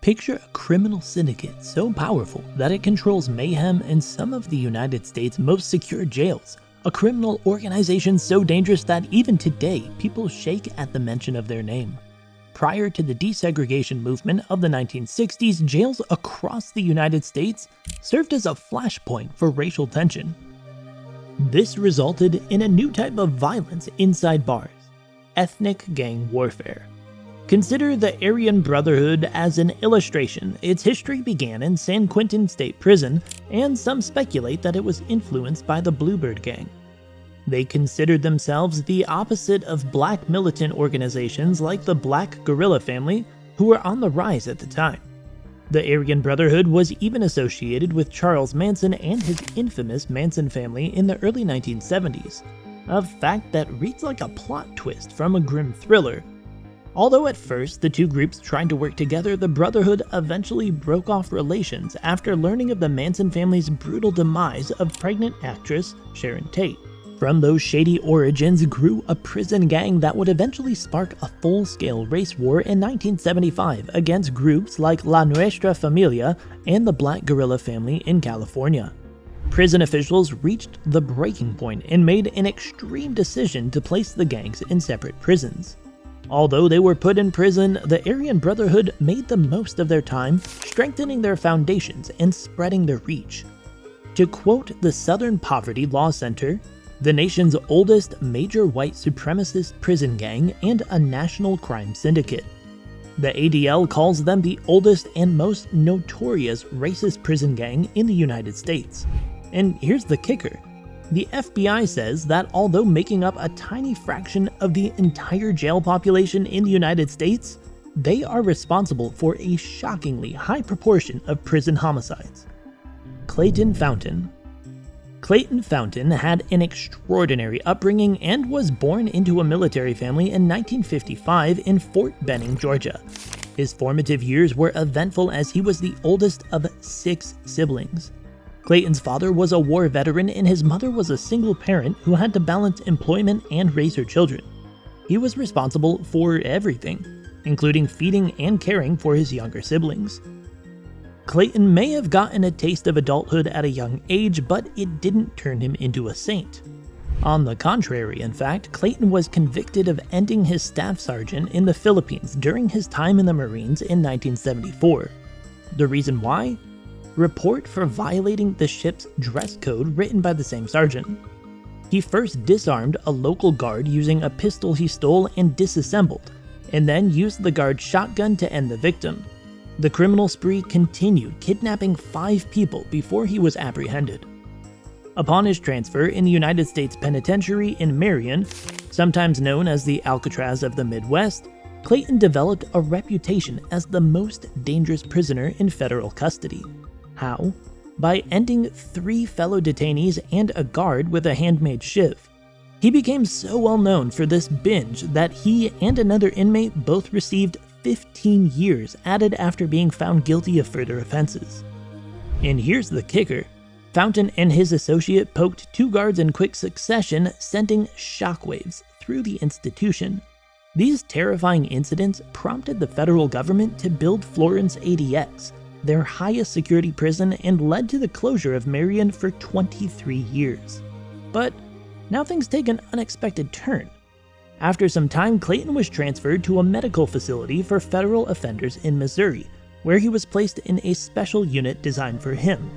Picture a criminal syndicate so powerful that it controls mayhem in some of the United States' most secure jails. A criminal organization so dangerous that even today, people shake at the mention of their name. Prior to the desegregation movement of the 1960s, jails across the United States served as a flashpoint for racial tension. This resulted in a new type of violence inside bars: ethnic gang warfare. Consider the Aryan Brotherhood as an illustration. Its history began in San Quentin State Prison, and some speculate that it was influenced by the Bluebird Gang. They considered themselves the opposite of black militant organizations like the Black Guerrilla Family, who were on the rise at the time. The Aryan Brotherhood was even associated with Charles Manson and his infamous Manson family in the early 1970s, a fact that reads like a plot twist from a grim thriller. Although at first the two groups tried to work together, the Brotherhood eventually broke off relations after learning of the Manson family's brutal demise of pregnant actress Sharon Tate. From those shady origins grew a prison gang that would eventually spark a full-scale race war in 1975 against groups like La Nuestra Familia and the Black Guerrilla Family in California. Prison officials reached the breaking point and made an extreme decision to place the gangs in separate prisons. Although they were put in prison, the Aryan Brotherhood made the most of their time, strengthening their foundations and spreading their reach. To quote the Southern Poverty Law Center, the nation's oldest major white supremacist prison gang and a national crime syndicate. The ADL calls them the oldest and most notorious racist prison gang in the United States. And here's the kicker. The FBI says that although making up a tiny fraction of the entire jail population in the United States, they are responsible for a shockingly high proportion of prison homicides. Clayton Fountain. Clayton Fountain had an extraordinary upbringing and was born into a military family in 1955 in Fort Benning, Georgia. His formative years were eventful as he was the oldest of 6 siblings. Clayton's father was a war veteran and his mother was a single parent who had to balance employment and raise her children. He was responsible for everything, including feeding and caring for his younger siblings. Clayton may have gotten a taste of adulthood at a young age, but it didn't turn him into a saint. On the contrary, in fact, Clayton was convicted of ending his staff sergeant in the Philippines during his time in the Marines in 1974. The reason why? Report for violating the ship's dress code written by the same sergeant. He first disarmed a local guard using a pistol he stole and disassembled, and then used the guard's shotgun to end the victim. The criminal spree continued, kidnapping 5 people before he was apprehended. Upon his transfer in the United States Penitentiary in Marion, sometimes known as the Alcatraz of the Midwest, Clayton developed a reputation as the most dangerous prisoner in federal custody. How? By ending 3 fellow detainees and a guard with a handmade shiv. He became so well known for this binge that he and another inmate both received 15 years added after being found guilty of further offenses. And here's the kicker. Fountain and his associate poked 2 guards in quick succession, sending shockwaves through the institution. These terrifying incidents prompted the federal government to build Florence ADX, their highest security prison, and led to the closure of Marion for 23 years. But now things take an unexpected turn. After some time, Clayton was transferred to a medical facility for federal offenders in Missouri, where he was placed in a special unit designed for him.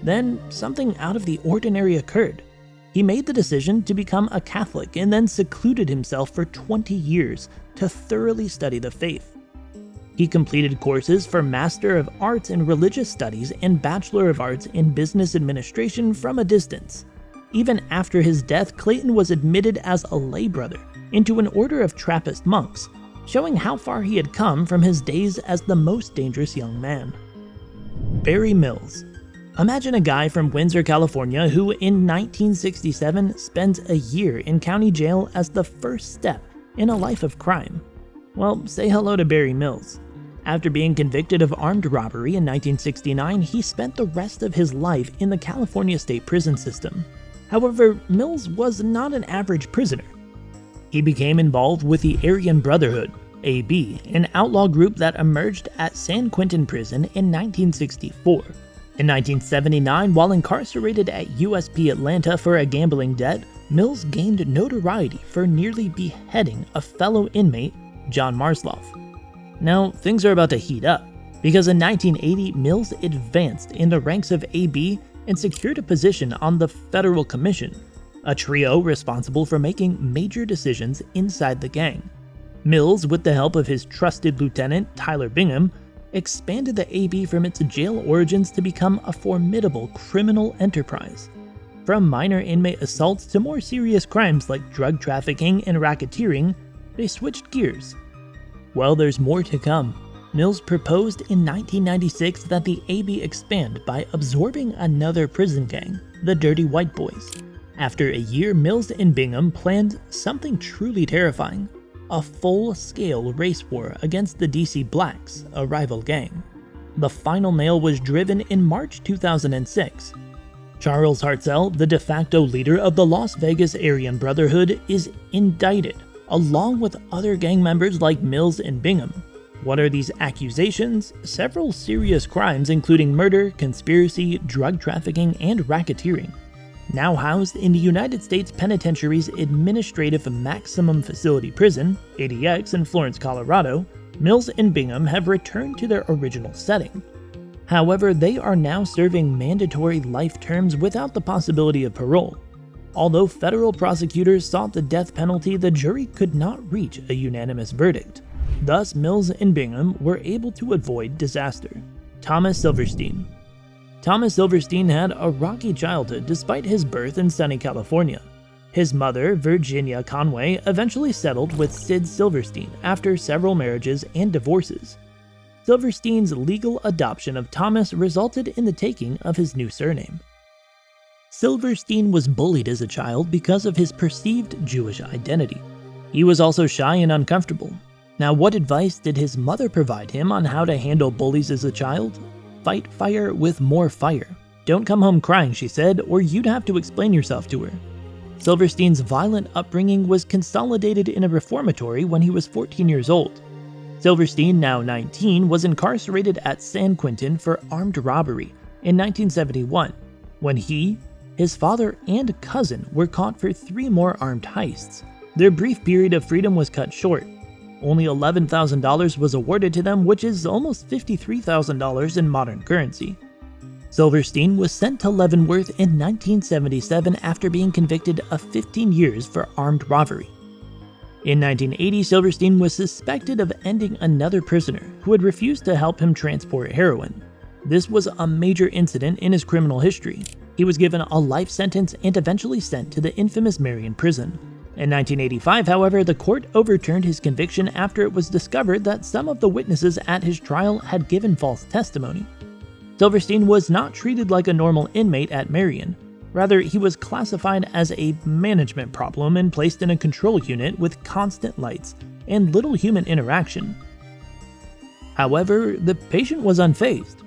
Then, something out of the ordinary occurred. He made the decision to become a Catholic and then secluded himself for 20 years to thoroughly study the faith. He completed courses for Master of Arts in Religious Studies and Bachelor of Arts in Business Administration from a distance. Even after his death, Clayton was admitted as a lay brother into an order of Trappist monks, showing how far he had come from his days as the most dangerous young man. Barry Mills. Imagine a guy from Windsor, California who in 1967 spends a year in county jail as the first step in a life of crime. Well, say hello to Barry Mills. After being convicted of armed robbery in 1969, he spent the rest of his life in the California state prison system. However, Mills was not an average prisoner. He became involved with the Aryan Brotherhood, AB, an outlaw group that emerged at San Quentin Prison in 1964. In 1979, while incarcerated at USP Atlanta for a gambling debt, Mills gained notoriety for nearly beheading a fellow inmate, John Marsloff. Now, things are about to heat up, because in 1980, Mills advanced in the ranks of AB and secured a position on the Federal Commission, a trio responsible for making major decisions inside the gang. Mills, with the help of his trusted lieutenant, Tyler Bingham, expanded the AB from its jail origins to become a formidable criminal enterprise. From minor inmate assaults to more serious crimes like drug trafficking and racketeering, they switched gears. Well, there's more to come. Mills proposed in 1996 that the AB expand by absorbing another prison gang, the Dirty White Boys. After a year, Mills and Bingham planned something truly terrifying: a full-scale race war against the DC Blacks, a rival gang. The final nail was driven in March 2006. Charles Hartzell, the de facto leader of the Las Vegas Aryan Brotherhood, is indicted, along with other gang members like Mills and Bingham. What are these accusations? Several serious crimes including murder, conspiracy, drug trafficking, and racketeering. Now housed in the United States Penitentiary's Administrative Maximum Facility Prison, ADX, in Florence, Colorado, Mills and Bingham have returned to their original setting. However, they are now serving mandatory life terms without the possibility of parole. Although federal prosecutors sought the death penalty, the jury could not reach a unanimous verdict. Thus, Mills and Bingham were able to avoid disaster. Thomas Silverstein. Thomas Silverstein had a rocky childhood despite his birth in sunny California. His mother, Virginia Conway, eventually settled with Sid Silverstein after several marriages and divorces. Silverstein's legal adoption of Thomas resulted in the taking of his new surname. Silverstein was bullied as a child because of his perceived Jewish identity. He was also shy and uncomfortable. Now, what advice did his mother provide him on how to handle bullies as a child? Fight fire with more fire. Don't come home crying, she said, or you'd have to explain yourself to her. Silverstein's violent upbringing was consolidated in a reformatory when he was 14 years old. Silverstein, now 19, was incarcerated at San Quentin for armed robbery in 1971, when he, his father, and cousin were caught for 3 more armed heists. Their brief period of freedom was cut short. Only $11,000 was awarded to them, which is almost $53,000 in modern currency. Silverstein was sent to Leavenworth in 1977 after being convicted of 15 years for armed robbery. In 1980, Silverstein was suspected of ending another prisoner who had refused to help him transport heroin. This was a major incident in his criminal history. He was given a life sentence and eventually sent to the infamous Marion prison. In 1985, however, the court overturned his conviction after it was discovered that some of the witnesses at his trial had given false testimony. Silverstein was not treated like a normal inmate at Marion. Rather, he was classified as a management problem and placed in a control unit with constant lights and little human interaction. However, the patient was unfazed.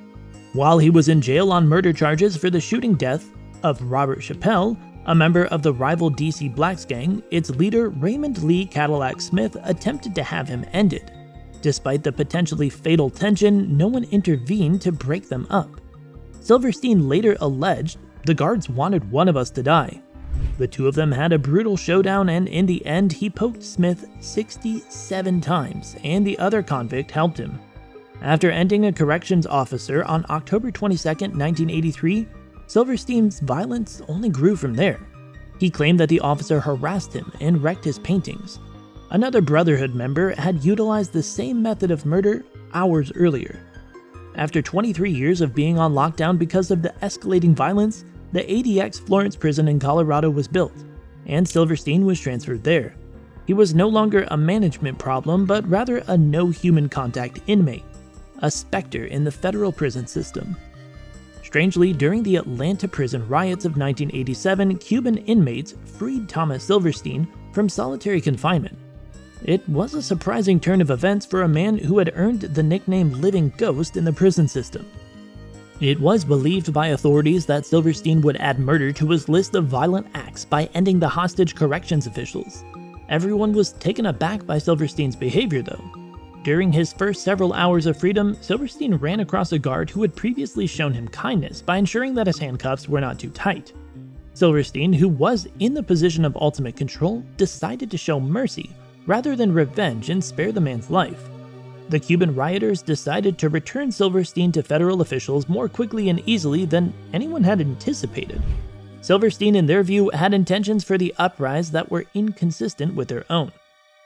While he was in jail on murder charges for the shooting death of Robert Chappelle, a member of the rival DC Blacks gang, its leader Raymond Lee Cadillac Smith attempted to have him ended. Despite the potentially fatal tension, no one intervened to break them up. Silverstein later alleged, "The guards wanted one of us to die." The two of them had a brutal showdown, and in the end, he poked Smith 67 times, and the other convict helped him. After ending a corrections officer on October 22, 1983, Silverstein's violence only grew from there. He claimed that the officer harassed him and wrecked his paintings. Another Brotherhood member had utilized the same method of murder hours earlier. After 23 years of being on lockdown because of the escalating violence, the ADX Florence prison in Colorado was built, and Silverstein was transferred there. He was no longer a management problem, but rather a no human contact inmate, a specter in the federal prison system. Strangely, during the Atlanta prison riots of 1987, Cuban inmates freed Thomas Silverstein from solitary confinement. It was a surprising turn of events for a man who had earned the nickname Living Ghost in the prison system. It was believed by authorities that Silverstein would add murder to his list of violent acts by ending the hostage corrections officials. Everyone was taken aback by Silverstein's behavior though. During his first several hours of freedom, Silverstein ran across a guard who had previously shown him kindness by ensuring that his handcuffs were not too tight. Silverstein, who was in the position of ultimate control, decided to show mercy rather than revenge and spare the man's life. The Cuban rioters decided to return Silverstein to federal officials more quickly and easily than anyone had anticipated. Silverstein, in their view, had intentions for the uprise that were inconsistent with their own.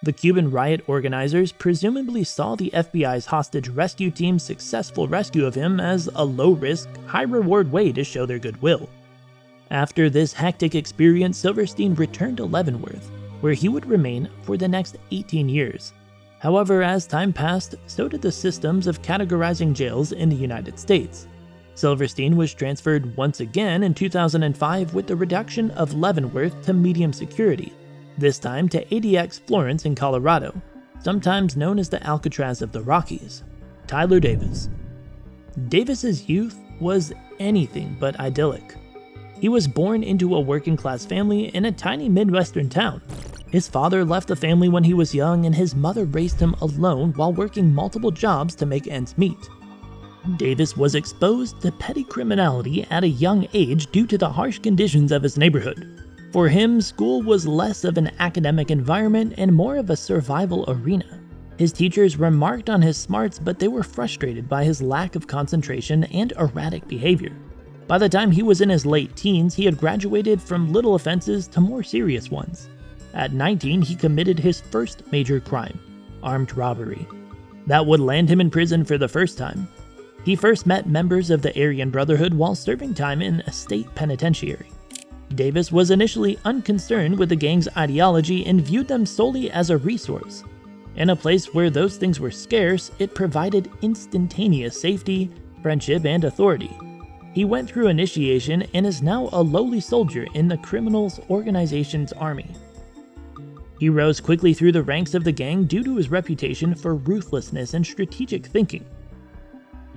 The Cuban riot organizers presumably saw the FBI's hostage rescue team's successful rescue of him as a low-risk, high-reward way to show their goodwill. After this hectic experience, Silverstein returned to Leavenworth, where he would remain for the next 18 years. However, as time passed, so did the systems of categorizing jails in the United States. Silverstein was transferred once again in 2005 with the reduction of Leavenworth to medium security, this time to ADX Florence in Colorado, sometimes known as the Alcatraz of the Rockies. Tyler Davis. Davis's youth was anything but idyllic. He was born into a working-class family in a tiny Midwestern town. His father left the family when he was young, and his mother raised him alone while working multiple jobs to make ends meet. Davis was exposed to petty criminality at a young age due to the harsh conditions of his neighborhood. For him, school was less of an academic environment and more of a survival arena. His teachers remarked on his smarts, but they were frustrated by his lack of concentration and erratic behavior. By the time he was in his late teens, he had graduated from little offenses to more serious ones. At 19, he committed his first major crime, armed robbery. That would land him in prison for the first time. He first met members of the Aryan Brotherhood while serving time in a state penitentiary. Davis was initially unconcerned with the gang's ideology and viewed them solely as a resource. In a place where those things were scarce, it provided instantaneous safety, friendship, and authority. He went through initiation and is now a lowly soldier in the criminals organization's army. He rose quickly through the ranks of the gang due to his reputation for ruthlessness and strategic thinking.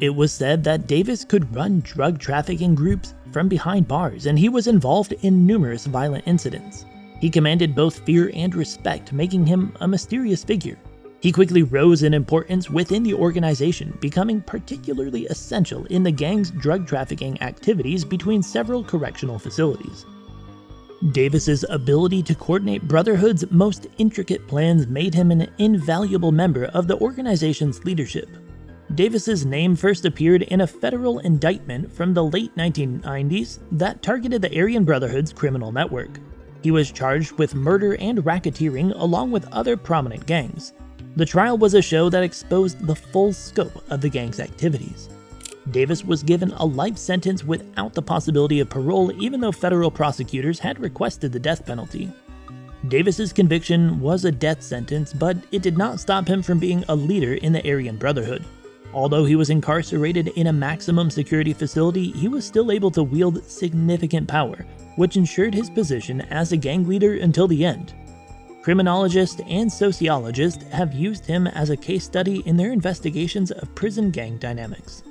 It was said that Davis could run drug trafficking groups from behind bars, and he was involved in numerous violent incidents. He commanded both fear and respect, making him a mysterious figure. He quickly rose in importance within the organization, becoming particularly essential in the gang's drug trafficking activities between several correctional facilities. Davis's ability to coordinate Brotherhood's most intricate plans made him an invaluable member of the organization's leadership. Davis's name first appeared in a federal indictment from the late 1990s that targeted the Aryan Brotherhood's criminal network. He was charged with murder and racketeering along with other prominent gangs. The trial was a show that exposed the full scope of the gang's activities. Davis was given a life sentence without the possibility of parole, even though federal prosecutors had requested the death penalty. Davis's conviction was a death sentence, but it did not stop him from being a leader in the Aryan Brotherhood. Although he was incarcerated in a maximum security facility, he was still able to wield significant power, which ensured his position as a gang leader until the end. Criminologists and sociologists have used him as a case study in their investigations of prison gang dynamics.